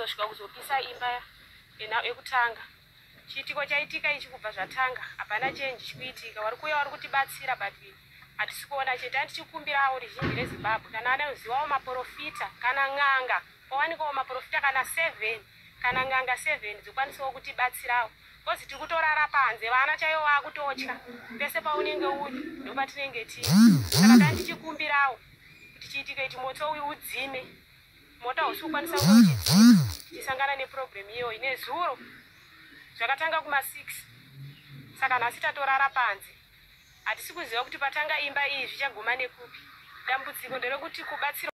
kuzosvika kuzopisa imba yekutanga. Chiitiko chaitika ichi kubva zvatanga hapana chenji chikuitika. Vari kuuya vari kutibatsira but hatisi kuona chete. Handichikumbirawo ruzhinji reZimbabwe kana anozivawo maprofita kana n'anga owanikawo maprofita kana 7 kana n'anga 7 dzikwanisawo kutibatsirawo. Kozi tiri kutorara panze, vana chaivo vakutotya. Pese paunenge uri ndopatinenge tiri. Saka tandichikumbirawo kuti chiitike ichi moto uyu udzime. Moto hausi kukwanisa kuchidzima tichisangana neproblem iyoyi. Nezuro zvakatanga kuma6 saka nhasi tatorara panze. Hatisi kuziva kuti patanga imba iyi zvichaguma nekupi. Dambudziko nderekuti kubatsira